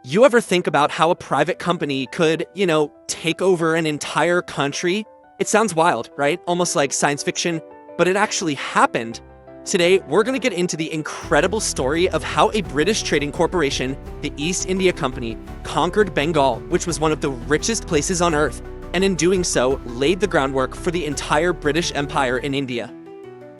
You ever think about how a private company could, take over an entire country? It sounds wild, right? Almost like science fiction, but it actually happened. Today, we're going to get into the incredible story of how a British trading corporation, the East India Company, conquered Bengal, which was one of the richest places on earth, and in doing so, laid the groundwork for the entire British Empire in India.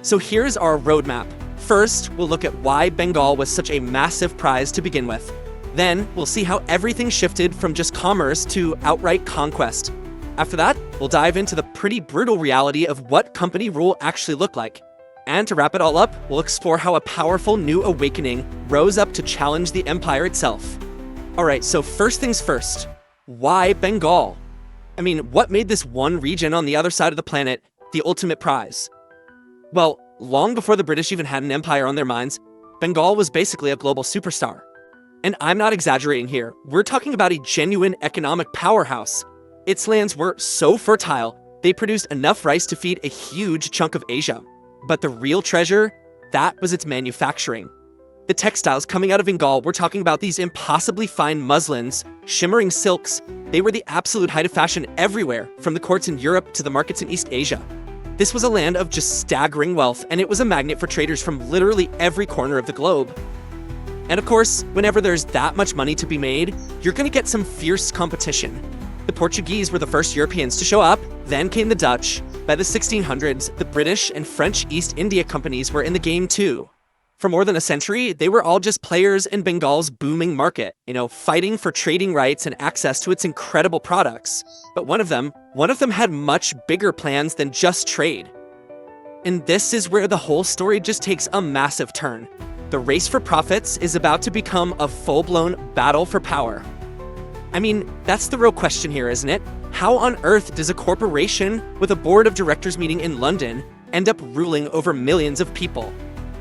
So here's our roadmap. First, we'll look at why Bengal was such a massive prize to begin with. Then, we'll see how everything shifted from just commerce to outright conquest. After that, we'll dive into the pretty brutal reality of what company rule actually looked like. And to wrap it all up, we'll explore how a powerful new awakening rose up to challenge the empire itself. Alright, so first things first, why Bengal? What made this one region on the other side of the planet the ultimate prize? Well, long before the British even had an empire on their minds, Bengal was basically a global superstar. And I'm not exaggerating here, we're talking about a genuine economic powerhouse. Its lands were so fertile, they produced enough rice to feed a huge chunk of Asia. But the real treasure, that was its manufacturing. The textiles coming out of Bengal, we're talking about these impossibly fine muslins, shimmering silks. They were the absolute height of fashion everywhere, from the courts in Europe to the markets in East Asia. This was a land of just staggering wealth, and it was a magnet for traders from literally every corner of the globe. And of course, whenever there's that much money to be made, you're gonna get some fierce competition. The Portuguese were the first Europeans to show up, then came the Dutch. By the 1600s, the British and French East India Companies were in the game too. For more than a century, they were all just players in Bengal's booming market, fighting for trading rights and access to its incredible products. But one of them had much bigger plans than just trade. And this is where the whole story just takes a massive turn. The race for profits is about to become a full-blown battle for power. That's the real question here, isn't it? How on earth does a corporation with a board of directors meeting in London end up ruling over millions of people?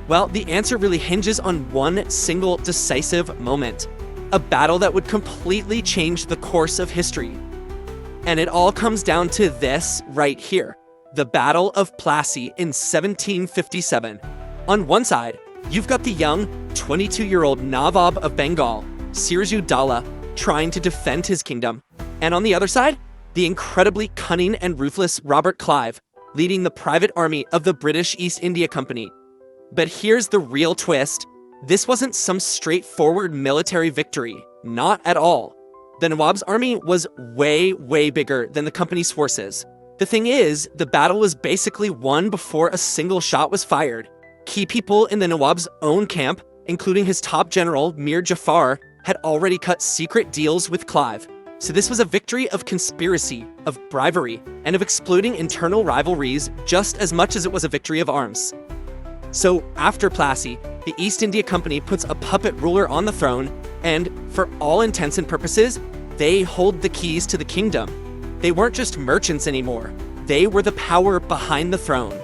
Well, the answer really hinges on one single decisive moment, a battle that would completely change the course of history. And it all comes down to this right here, the Battle of Plassey in 1757. On one side, you've got the young, 22-year-old Nawab of Bengal, Siraju Dowlah, trying to defend his kingdom. And on the other side, the incredibly cunning and ruthless Robert Clive, leading the private army of the British East India Company. But here's the real twist. This wasn't some straightforward military victory. Not at all. The Nawab's army was way, way bigger than the company's forces. The thing is, the battle was basically won before a single shot was fired. Key people in the Nawab's own camp, including his top general, Mir Jafar, had already cut secret deals with Clive. So this was a victory of conspiracy, of bribery, and of exploiting internal rivalries just as much as it was a victory of arms. So after Plassey, the East India Company puts a puppet ruler on the throne, and for all intents and purposes, they hold the keys to the kingdom. They weren't just merchants anymore. They were the power behind the throne.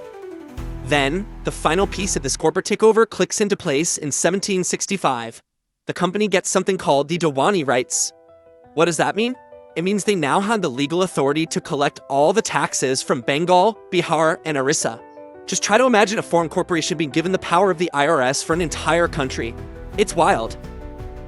Then, the final piece of this corporate takeover clicks into place in 1765. The company gets something called the Diwani rights. What does that mean? It means they now had the legal authority to collect all the taxes from Bengal, Bihar, and Orissa. Just try to imagine a foreign corporation being given the power of the IRS for an entire country. It's wild.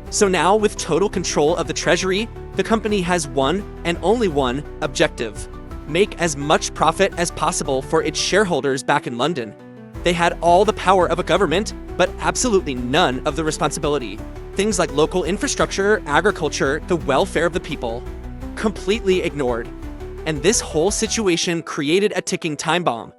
So now, with total control of the treasury, the company has one and only one objective: make as much profit as possible for its shareholders back in London. They had all the power of a government, but absolutely none of the responsibility. Things like local infrastructure, agriculture, the welfare of the people, completely ignored. And this whole situation created a ticking time bomb.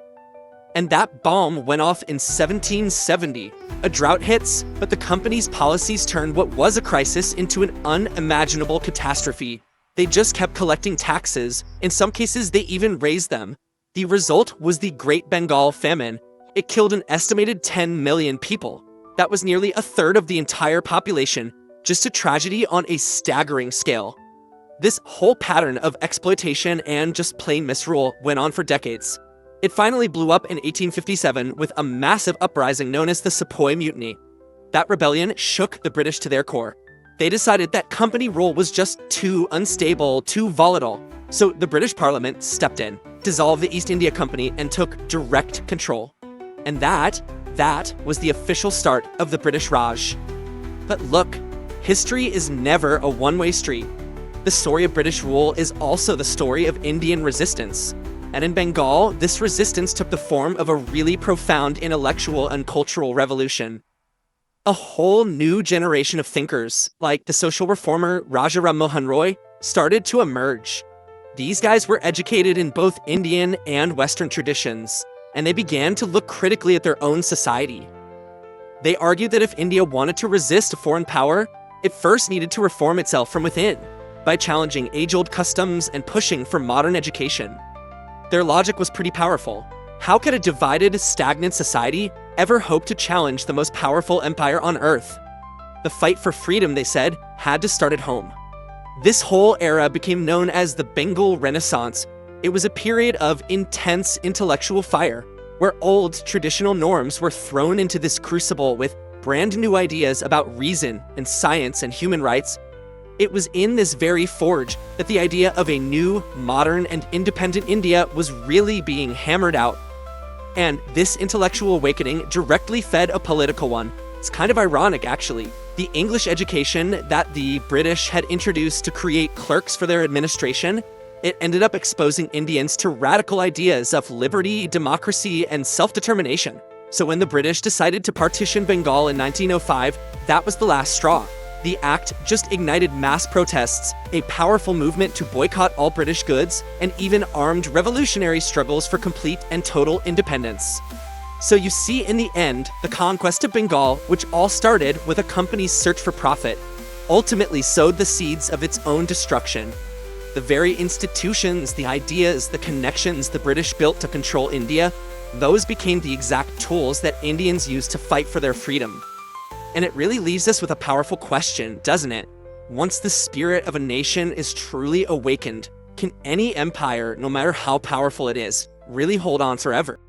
And that bomb went off in 1770. A drought hits, but the company's policies turned what was a crisis into an unimaginable catastrophe. They just kept collecting taxes. In some cases, they even raised them. The result was the Great Bengal Famine. It killed an estimated 10 million people. That was nearly a third of the entire population, just a tragedy on a staggering scale. This whole pattern of exploitation and just plain misrule went on for decades. It finally blew up in 1857 with a massive uprising known as the Sepoy Mutiny. That rebellion shook the British to their core. They decided that company rule was just too unstable, too volatile. So the British Parliament stepped in, dissolved the East India Company, and took direct control. And that was the official start of the British Raj. But look, History is never a one-way street. The story of British rule is also the story of Indian resistance. And in Bengal, this resistance took the form of a really profound intellectual and cultural revolution. A whole new generation of thinkers, like the social reformer Raja Ram Mohan Roy, started to emerge. These guys were educated in both Indian and Western traditions, and they began to look critically at their own society. They argued that if India wanted to resist a foreign power, it first needed to reform itself from within, by challenging age-old customs and pushing for modern education. Their logic was pretty powerful. How could a divided, stagnant society ever hope to challenge the most powerful empire on Earth? The fight for freedom, they said, had to start at home. This whole era became known as the Bengal Renaissance. It was a period of intense intellectual fire, where old traditional norms were thrown into this crucible with brand new ideas about reason and science and human rights. It was in this very forge that the idea of a new, modern, and independent India was really being hammered out. And this intellectual awakening directly fed a political one. It's kind of ironic, actually. The English education that the British had introduced to create clerks for their administration, it ended up exposing Indians to radical ideas of liberty, democracy, and self-determination. So when the British decided to partition Bengal in 1905, that was the last straw. The act just ignited mass protests, a powerful movement to boycott all British goods, and even armed revolutionary struggles for complete and total independence. So you see, in the end, the conquest of Bengal, which all started with a company's search for profit, ultimately sowed the seeds of its own destruction. The very institutions, the ideas, the connections the British built to control India, those became the exact tools that Indians used to fight for their freedom. And it really leaves us with a powerful question, doesn't it? Once the spirit of a nation is truly awakened, can any empire, no matter how powerful it is, really hold on forever?